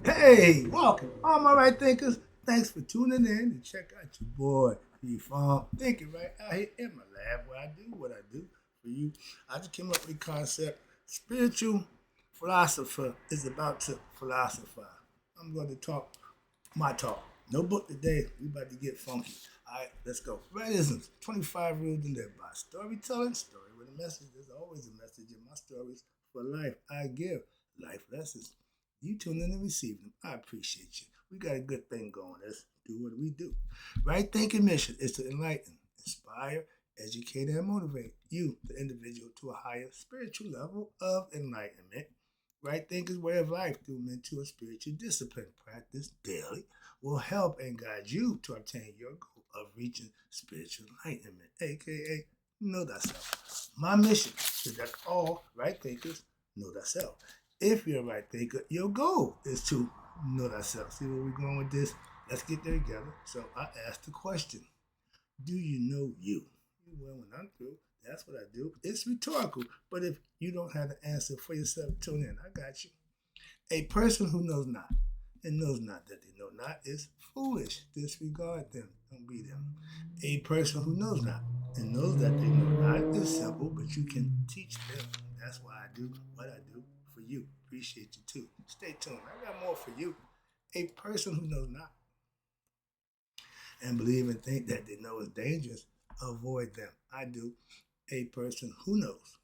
Hey, welcome, all my right thinkers. Thanks for tuning in to check out your boy, P-Funk. Thinking right out here in my lab where I do what I do for you. I just came up with the concept spiritual philosopher is about to philosophize. I'm going to talk my talk. No book today. We about to get funky. All right, let's go. Realisms, 25 rules to live by. Storytelling, story with a message. There's always a message in my stories. For life, I give life lessons. You tune in and receive them. I appreciate you. We got a good thing going. Let's do what we do. Right thinking mission is to enlighten, inspire, educate, and motivate you, the individual, to a higher spiritual level of enlightenment. Right thinking's way of life through mental and spiritual discipline practice daily will help and guide you to obtain your goal of reaching spiritual enlightenment, aka know thyself. My mission is that all right thinkers know thyself. If you're a right thinker, your goal is to know thyself. See where we're going with this? Let's get there together. So I asked the question, do you know you? Well, when I'm through, that's what I do. It's rhetorical, but if you don't have the answer for yourself, tune in. I got you. A person who knows not and knows not that they know not is foolish. Disregard them. Don't be them. A person who knows not and knows that they know not is simple, but you can teach them. That's why I do what I do for you. Appreciate you too. Stay tuned. I got more for you. A person who knows not and believe and think that they know is dangerous, avoid them. I do. A person who knows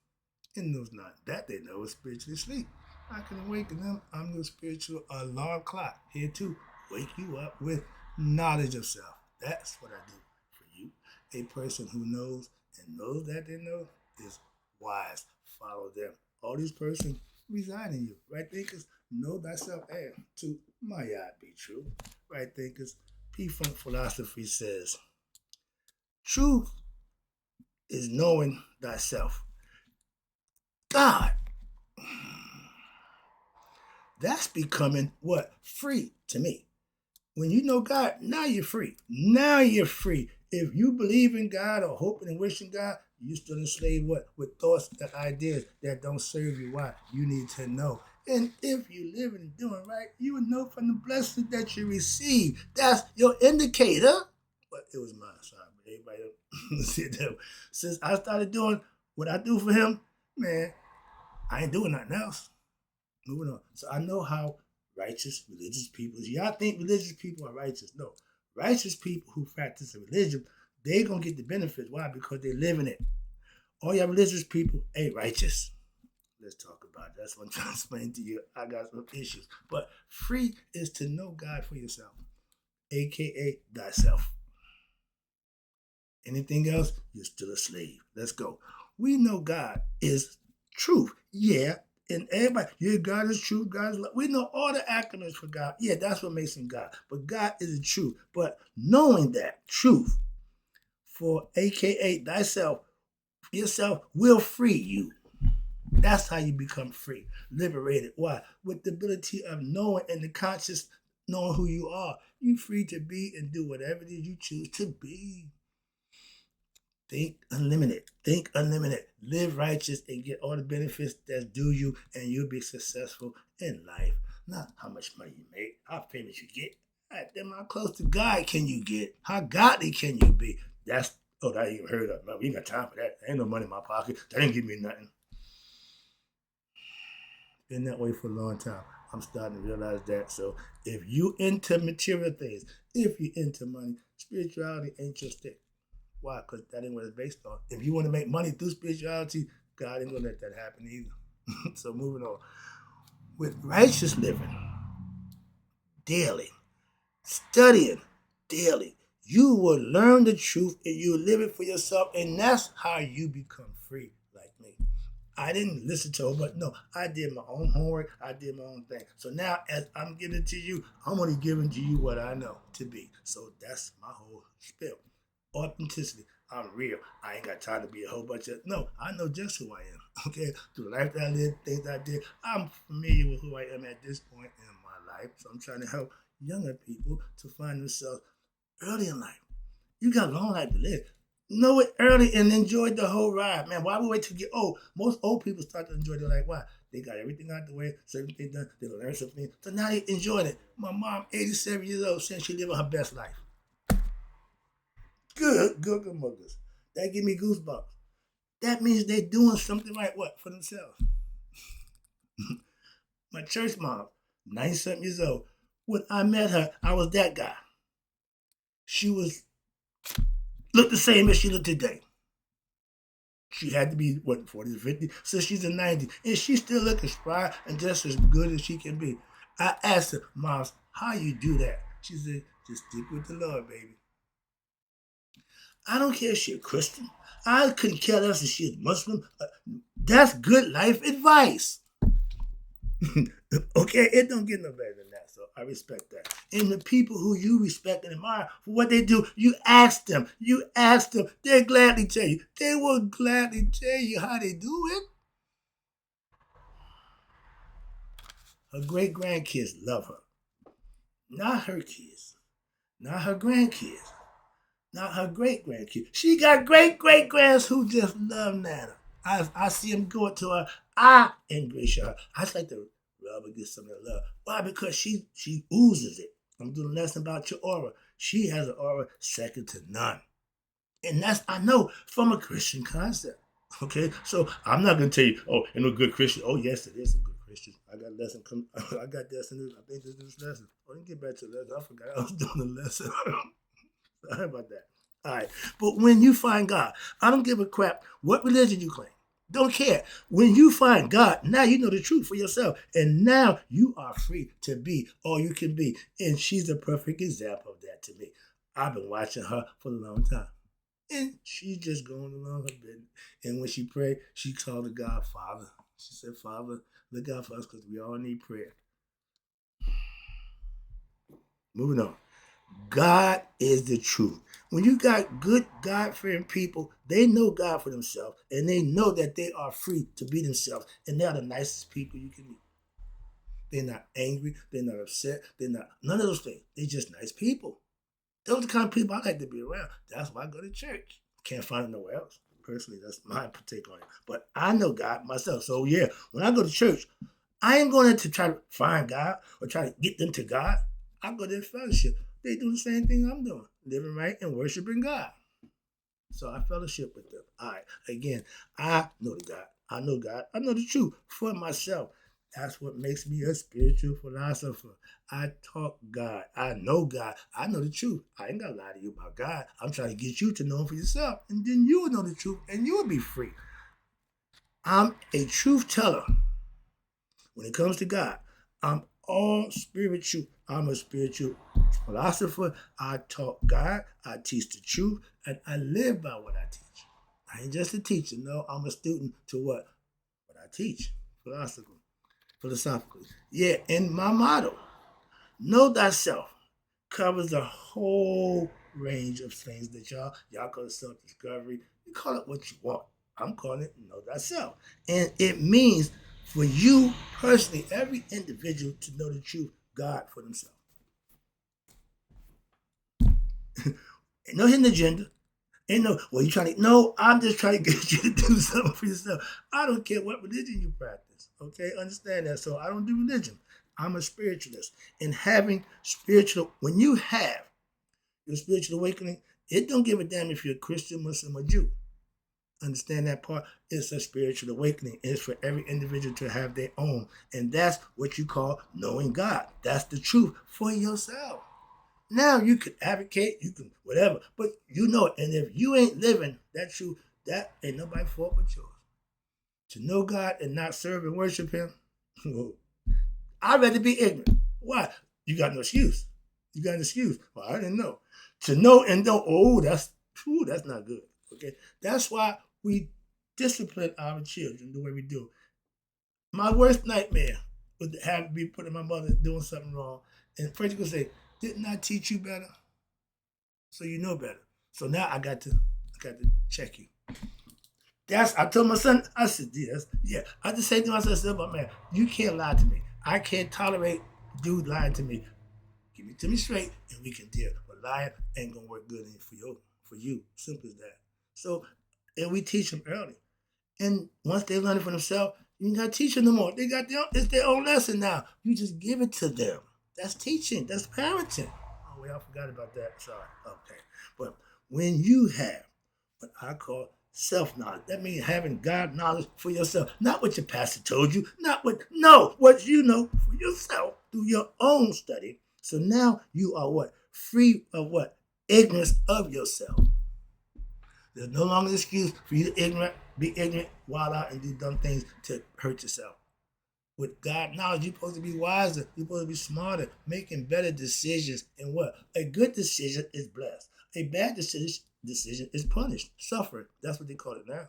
and knows not that they know is spiritually asleep. I can awaken them. I'm your spiritual alarm clock here to wake you up with knowledge of self. That's what I do for you. A person who knows and knows that they know is wise. Follow them. All these persons reside in you. Right thinkers, know thyself and to my yard be true. Right thinkers, P-Funk philosophy says, truth is knowing thyself. God, that's becoming what? Free to me. When you know God, now you're free. Now you're free. If you believe in God or hoping and wishing God, you still enslaved what? With thoughts and ideas that don't serve you. Why? You need to know. And if you live and doing right, you will know from the blessing that you receive. That's your indicator. But it was mine. Sorry, but everybody said that. Since I started doing what I do for him, man, I ain't doing nothing else. Moving on. So I know how righteous religious people is. Y'all think religious people are righteous? No. Righteous people who practice a religion, they gonna get the benefits. Why? Because they live in it. All y'all religious people ain't righteous. Let's talk about it. That's what I'm trying to explain to you. I got some issues. But free is to know God for yourself, aka thyself. Anything else, you're still a slave. Let's go. We know God is truth. Yeah. And everybody, yeah, God is truth, God is love. We know all the acronyms for God. Yeah, that's what makes him God. But God is the truth. But knowing that truth for AKA thyself, yourself will free you. That's how you become free, liberated. Why? With the ability of knowing and the conscious knowing who you are. You're free to be and do whatever it is you choose to be. Think unlimited. Think unlimited. Live righteous and get all the benefits that's due you, and you'll be successful in life. Not how much money you make, how famous you get. Then how close to God can you get? How godly can you be? That's that I even heard of. Man, we ain't got time for that. There ain't no money in my pocket. That ain't give me nothing. Been that way for a long time. I'm starting to realize that. So if you into material things, if you into money, spirituality ain't your stick. Why? Because that ain't what it's based on. If you want to make money through spirituality, God ain't gonna let that happen either. So moving on. With righteous living daily, studying daily, you will learn the truth and you will live it for yourself, and that's how you become free, like me. I didn't listen to her, but no, I did my own homework. I did my own thing. So now, as I'm giving it to you, I'm only giving to you what I know to be. So that's my whole spiel. Authenticity. I'm real. I ain't got time to be a whole bunch of. No, I know just who I am. Okay, through the life that I lived, things I did, I'm familiar with who I am at this point in my life. So I'm trying to help younger people to find themselves early in life. You got a long life to live. Know it early and enjoy the whole ride, man. Why we wait to get old? Most old people start to enjoy their life. Why? They got everything out the way, certain things done. They learn something. So now they enjoying it. My mom, 87 years old, saying she living her best life. Good muggers. That give me goosebumps. That means they doing something right, what, for themselves. My church mom, 90-something years old. When I met her, I was that guy. She looked the same as she looked today. She had to be, 40 to 50, so she's in 90. And she's still looking spry and just as good as she can be. I asked her, Mom, how you do that? She said, just stick with the Lord, baby. I don't care if she's a Christian. I couldn't care less if she's Muslim. That's good life advice. Okay, it don't get no better than that, so I respect that. And the people who you respect and admire for what they do, you ask them. They'll gladly tell you. They will gladly tell you how they do it. Her great-grandkids love her. Not her kids. Not her grandkids. Not her great-grandkids. She got great-great-grands who just love Nana. I see them go to her. I embrace her. I just like to rub and get some of that love. Why? Because she oozes it. I'm doing a lesson about your aura. She has an aura second to none. And that's, I know, from a Christian concept. Okay? So I'm not going to tell you, oh, ain't no good Christian. Oh, yes, it is a good Christian. I got a lesson. I got this and this. I think this is this lesson. Oh, let me get back to the lesson. I forgot I was doing the lesson. Sorry about that. All right. But when you find God, I don't give a crap what religion you claim. Don't care. When you find God, now you know the truth for yourself. And now you are free to be all you can be. And she's a perfect example of that to me. I've been watching her for a long time. And she's just going along her business. And when she prayed, she called to God, Father. She said, Father, look out for us because we all need prayer. Moving on. God is the truth. When you got good God-fearing people, they know God for themselves, and they know that they are free to be themselves, and they are the nicest people you can meet. They're not angry, they're not upset, they're not, none of those things. They're just nice people. Those are the kind of people I like to be around. That's why I go to church. Can't find it nowhere else. Personally, that's my take on it. But I know God myself. So yeah, when I go to church, I ain't going to try to find God or try to get them to God. I go there in fellowship. They do the same thing I'm doing, living right and worshiping God. So I fellowship with them. All right. Again, I know the God. I know God. I know the truth for myself. That's what makes me a spiritual philosopher. I talk God. I know God. I know the truth. I ain't got to lie to you about God. I'm trying to get you to know him for yourself. And then you will know the truth and you will be free. I'm a truth teller. When it comes to God, I'm all spiritual. I'm a spiritual philosopher. I talk God. I teach the truth. And I live by what I teach. I ain't just a teacher. No, I'm a student to what? What I teach. Philosophically. Yeah, and my motto, know thyself, covers the whole range of things that y'all call it self-discovery. You call it what you want. I'm calling it know thyself. And it means for you personally, every individual to know the truth, God for themselves. Ain't no hidden agenda. Ain't no, well, you trying to, no, I'm just trying to get you to do something for yourself. I don't care what religion you practice. Okay, understand that. So I don't do religion. I'm a spiritualist. And having spiritual, when you have your spiritual awakening, it don't give a damn if you're a Christian, Muslim, or Jew. Understand that part? It's a spiritual awakening. It's for every individual to have their own. And that's what you call knowing God. That's the truth for yourself. Now you can advocate, you can whatever, but you know it. And if you ain't living that truth, that ain't nobody's fault but yours. To know God and not serve and worship him, I'd rather be ignorant. Why? You got no excuse. You got an excuse. Well, I didn't know. To know and don't, that's not good. Okay? That's why we discipline our children the way we do. My worst nightmare would have to be putting my mother doing something wrong. And first you could say, didn't I teach you better? So you know better. So now I got to check you. I told my son, I said, yeah. I just say to myself, but man, you can't lie to me. I can't tolerate dude lying to me. Give it to me straight and we can deal. But lying ain't gonna work good for you. Simple as that. So, and we teach them early. And once they learn it for themselves, You ain't got to teach them no more. They got it's their own lesson now. You just give it to them. That's teaching. That's parenting. Oh, wait, I forgot about that. Sorry. Okay. But when you have what I call self-knowledge, that means having God knowledge for yourself. Not what your pastor told you, what you know for yourself through your own study. So now you are what? Free of what? Ignorance of yourself. There's no longer an excuse for you to be ignorant, wild out, and do dumb things to hurt yourself. With God knowledge, you're supposed to be wiser. You're supposed to be smarter, making better decisions. And what? A good decision is blessed. A bad decision is punished, suffering. That's what they call it now.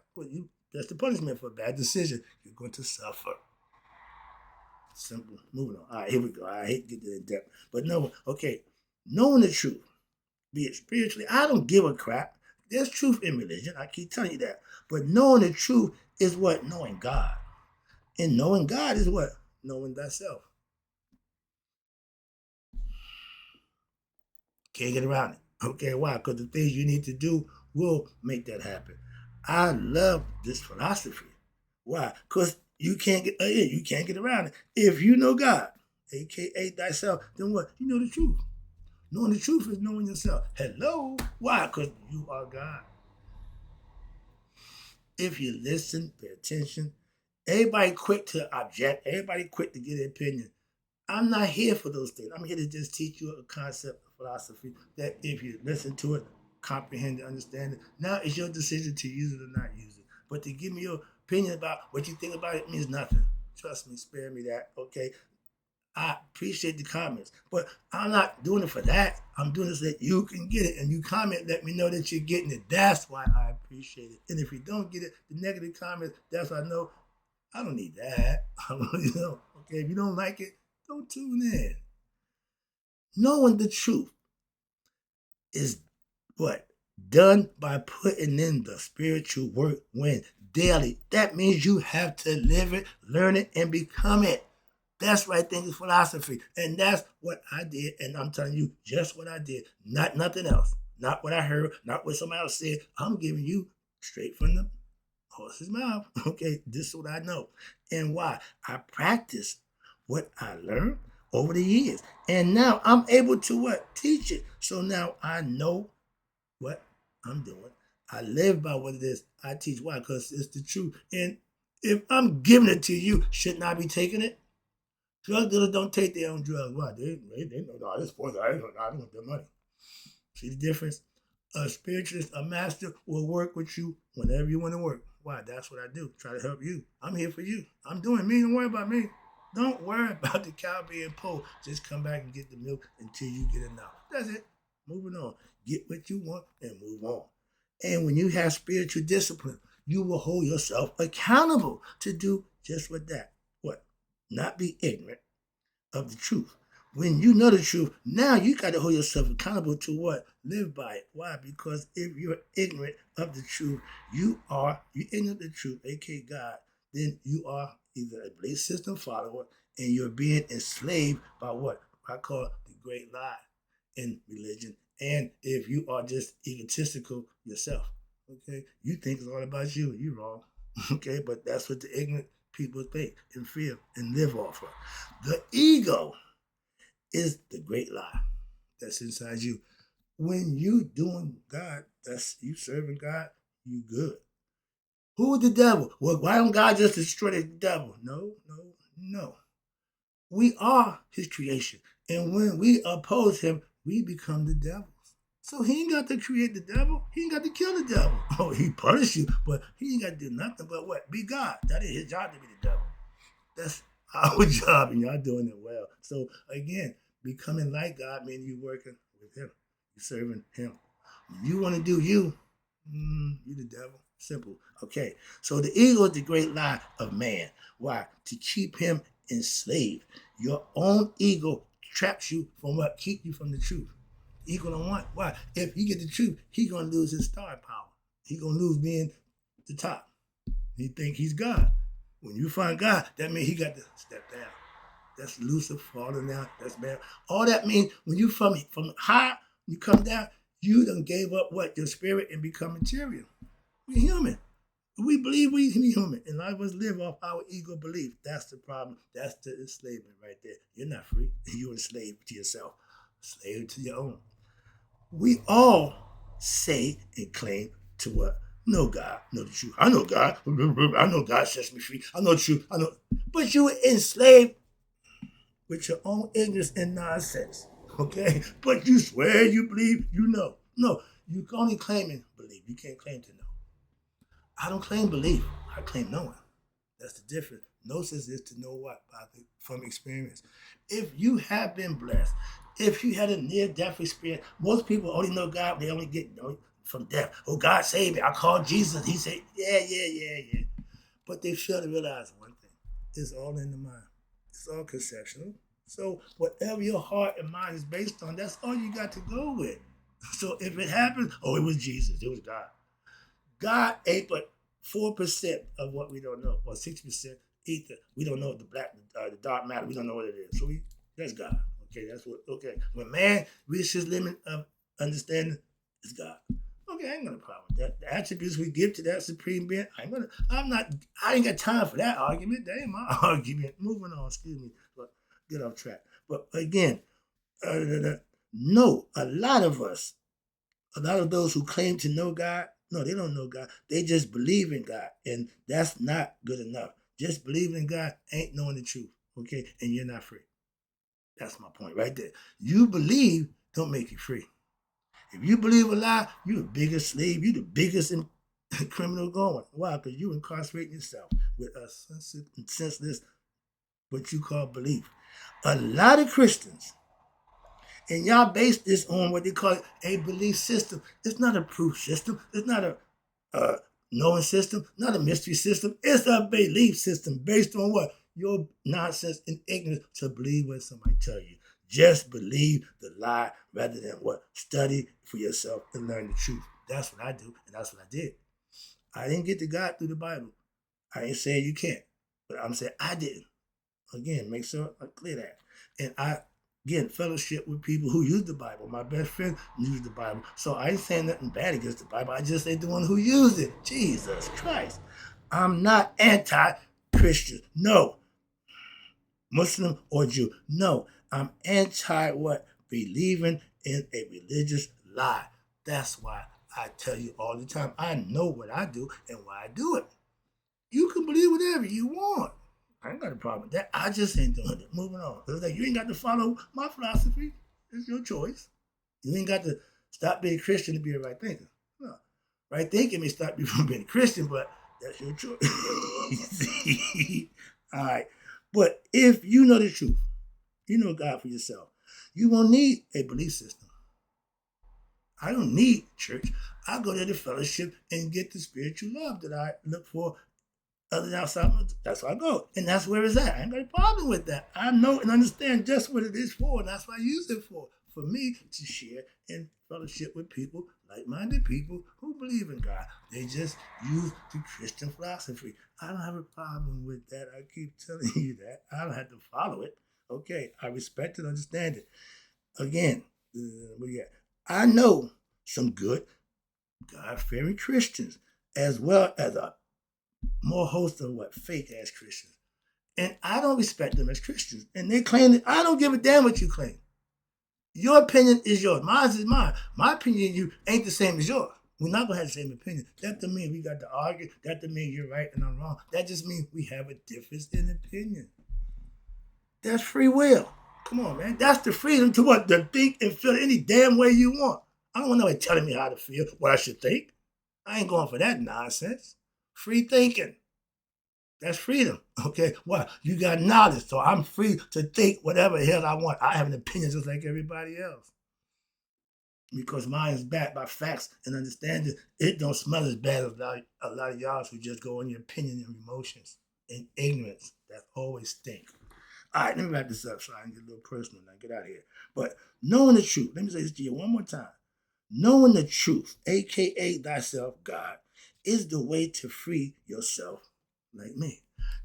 That's the punishment for a bad decision. You're going to suffer. Simple. Moving on. All right, here we go. I hate to get in depth. But no, okay. Knowing the truth, be it spiritually, I don't give a crap. There's truth in religion. I keep telling you that. But knowing the truth is what? Knowing God. And knowing God is what? Knowing thyself. Can't get around it. Okay, why? Because the things you need to do will make that happen. I love this philosophy. Why? Because you can't get around it. If you know God, aka thyself, then what? You know the truth. Knowing the truth is knowing yourself. Hello? Why? Because you are God. If you listen, pay attention, everybody quick to object, everybody quick to get an opinion. I'm not here for those things. I'm here to just teach you a concept, a philosophy that if you listen to it, comprehend it, understand it, now it's your decision to use it or not use it. But to give me your opinion about what you think about it means nothing. Trust me, spare me that, okay? I appreciate the comments, but I'm not doing it for that. I'm doing it so that you can get it, and you comment, let me know that you're getting it. That's why I appreciate it. And if you don't get it, the negative comments, that's why I know I don't need that. Okay, if you don't like it, don't tune in. Knowing the truth is what? Done by putting in the spiritual work when daily. That means you have to live it, learn it, and become it. That's right thinking philosophy. And that's what I did. And I'm telling you just what I did. Not nothing else. Not what I heard, not what somebody else said. I'm giving you straight from the horse's mouth. Okay, this is what I know. And why? I practiced what I learned over the years. And now I'm able to what? Teach it. So now I know what I'm doing. I live by what it is I teach. Why? Because it's the truth. And if I'm giving it to you, shouldn't I be taking it? Drug dealers don't take their own drugs. Why? They know, no, this poison, I don't want their money. See the difference? A spiritualist, a master will work with you whenever you want to work. Why? That's what I do. Try to help you. I'm here for you. I'm doing me. Don't worry about me. Don't worry about the cow being pulled. Just come back and get the milk until you get enough. That's it. Moving on. Get what you want and move on. And when you have spiritual discipline, you will hold yourself accountable to do just what that. What? Not be ignorant of the truth. When you know the truth, now you got to hold yourself accountable to what? Live by it. Why? Because if you're ignorant of the truth, you ignorant of the truth, aka God, then you are either a belief system follower and you're being enslaved by what I call the great lie in religion. And if you are just egotistical yourself, okay, you think it's all about you. You're wrong. Okay, but that's what the ignorant people think and feel and live off of. The ego is the great lie that's inside you. When you doing God, that's you serving God, you good. Who is the devil? Well, why don't God just destroy the devil? No. We are his creation. And when we oppose him, we become the devils. So he ain't got to create the devil. He ain't got to kill the devil. Oh, he punish you, but he ain't got to do nothing but what? Be God. That is his job to be the devil. That's our job, and y'all doing it well. So again, becoming like God means you working with him. You serving him. When you want to do you the devil. Simple. Okay. So the ego is the great lie of man. Why? To keep him enslaved. Your own ego traps you from what? Keep you from the truth. Ego don't want. Why? If he get the truth, he gonna lose his star power. He gonna lose being the top. He think he's God. When you find God, that means he got to step down. That's Lucifer falling down. That's bad. All that means when you from high, you come down, you done gave up what? Your spirit and become material. You're human. We believe we human, and a lot of us live off our ego belief. That's the problem. That's the enslavement right there. You're not free. You're enslaved to yourself, slave to your own. We all say and claim to what? Know God, know the truth. I know God. I know God sets me free. I know the truth. I know. But you were enslaved with your own ignorance and nonsense. Okay? But you swear you believe you know. No, you can only claim and believe. You can't claim to know. I don't claim belief. I claim knowing. That's the difference. Gnosis is to know what? From experience. If you have been blessed, if you had a near-death experience, most people only know God, they only get from death. Oh, God saved me. I called Jesus. He said, yeah. But they fail to realize one thing. It's all in the mind. It's all conceptual. So whatever your heart and mind is based on, that's all you got to go with. So if it happens, oh, it was Jesus. It was God. God ain't but 4% of what we don't know, or 60% ether. We don't know the dark matter. We don't know what it is. So that's God. Okay, that's what. Okay, when man reaches his limit of understanding, it's God. Okay, I ain't got a problem with that. The attributes we give to that supreme being, I ain't got time for that argument. That ain't my argument. Moving on. Excuse me, but get off track. But again, no, a lot of those who claim to know God, no, they don't know God. They just believe in God, and that's not good enough. Just believing in God ain't knowing the truth, okay? And you're not free. That's my point right there. You believe don't make you free. If you believe a lie, you're the biggest slave. You're the biggest criminal going. Why? Because you incarcerate yourself with a senseless, what you call belief. A lot of Christians, and y'all base this on what they call a belief system. It's not a proof system. It's not a knowing system, not a mystery system. It's a belief system based on what? Your nonsense and ignorance to believe what somebody tell you. Just believe the lie rather than what? Study for yourself and learn the truth. That's what I do, and that's what I did. I didn't get to God through the Bible. I ain't saying you can't, but I'm saying I didn't. Again, make sure I clear that. And I again, fellowship with people who use the Bible. My best friend used the Bible. So I ain't saying nothing bad against the Bible. I just say the one who used it. Jesus Christ. I'm not anti-Christian. No. Muslim or Jew. No. I'm anti what? Believing in a religious lie. That's why I tell you all the time. I know what I do and why I do it. You can believe whatever you want. I ain't got a problem with that. I just ain't doing it. Moving on. It's like you ain't got to follow my philosophy. It's your choice. You ain't got to stop being Christian to be a right thinker. No. Right thinking may stop you from being a Christian, but that's your choice. All right. But if you know the truth, you know God for yourself, you won't need a belief system. I don't need church. I go there to fellowship and get the spiritual love that I look for other than outside. That's where I go. And that's where it's at. I ain't got a problem with that. I know and understand just what it is for, and that's what I use it for. For me to share and fellowship with people, like-minded people who believe in God. They just use the Christian philosophy. I don't have a problem with that. I keep telling you that. I don't have to follow it. Okay, I respect and understand it. Again, I know some good, God-fearing Christians, as well as a more host of what? Fake-ass Christians. And I don't respect them as Christians. And they claim that I don't give a damn what you claim. Your opinion is yours. Mine is mine. My opinion of you ain't the same as yours. We're not going to have the same opinion. That doesn't mean we got to argue. That doesn't mean you're right and I'm wrong. That just means we have a difference in opinion. That's free will. Come on, man. That's the freedom to what? To think and feel any damn way you want. I don't want nobody telling me how to feel, what I should think. I ain't going for that nonsense. Free thinking. That's freedom. Okay? Why? You got knowledge, so I'm free to think whatever the hell I want. I have an opinion just like everybody else. Because mine is backed by facts and understanding. It don't smell as bad as a lot of y'all who just go on your opinion and emotions and ignorance. That always stink. All right, let me wrap this up so I can get a little personal and get out of here. But knowing the truth, let me say this to you one more time. Knowing the truth, aka thyself, God, is the way to free yourself like me.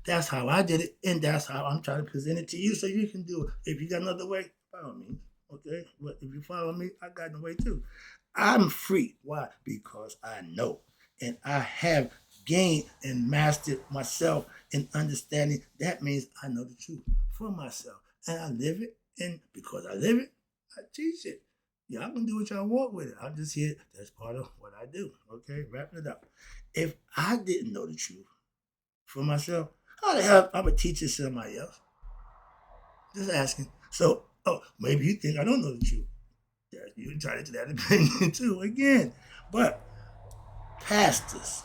That's how I did it, and that's how I'm trying to present it to you so you can do it. If you got another way, follow me. Okay? But if you follow me, I got the way too. I'm free. Why? Because I know. And I have gained and mastered myself in understanding. That means I know the truth for myself. And I live it. And because I live it, I teach it. Y'all can do what y'all want with it. I'm just here. That's part of what I do. Okay, wrapping it up. If I didn't know the truth for myself, how the hell I'm going to teach it to somebody else? Just asking. So, oh, maybe you think I don't know the truth. Yeah, you try to do that opinion too again. But pastors,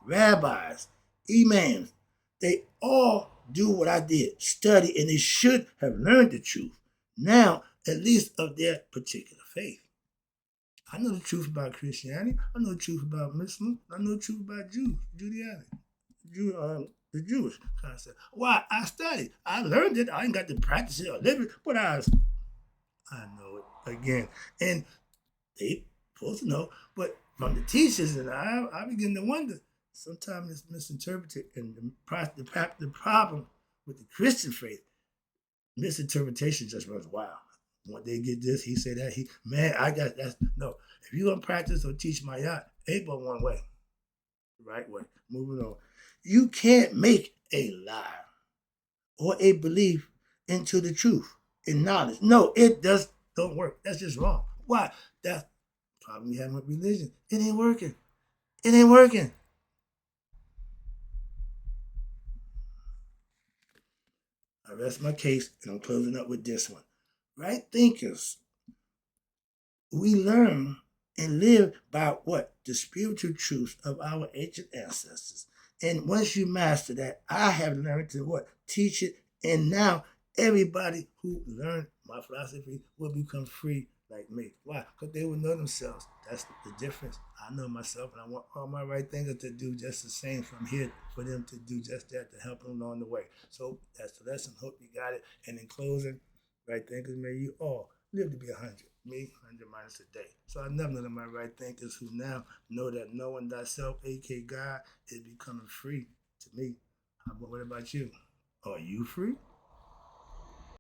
rabbis, imams, they all do what I did, study, and they should have learned the truth. Now, at least of their particular faith. I know the truth about Christianity. I know the truth about Muslims. I know the truth about Jews, Judaism, the Jewish concept. Why? I studied. I learned it. I ain't got to practice it or live it, but I know it again. And they supposed to know, but from the teachers, and I begin to wonder. Sometimes it's misinterpreted, and the problem with the Christian faith, misinterpretation just runs wild. When they get this, he say that, I got that. No, if you gonna practice or teach my yacht, ain't but one way, the right way. Moving on, you can't make a lie or a belief into the truth in knowledge. No, it does don't work. That's just wrong. Why? That's the problem we have with religion. It ain't working. It ain't working. I rest my case, and I'm closing up with this one. Right thinkers, we learn and live by what? The spiritual truths of our ancient ancestors. And once you master that, I have learned to what? Teach it. And now everybody who learned my philosophy will become free like me. Why? Because they will know themselves. That's the difference. I know myself, and I want all my right thinkers to do just the same. So I'm here for them to do just that, to help them along the way. So that's the lesson. Hope you got it. And in closing, right thinkers, may you all live to be 100. Me, 100 minus a day. So I know none of my right thinkers who now know that knowing thyself, aka God, is becoming free to me. What about you? Are you free?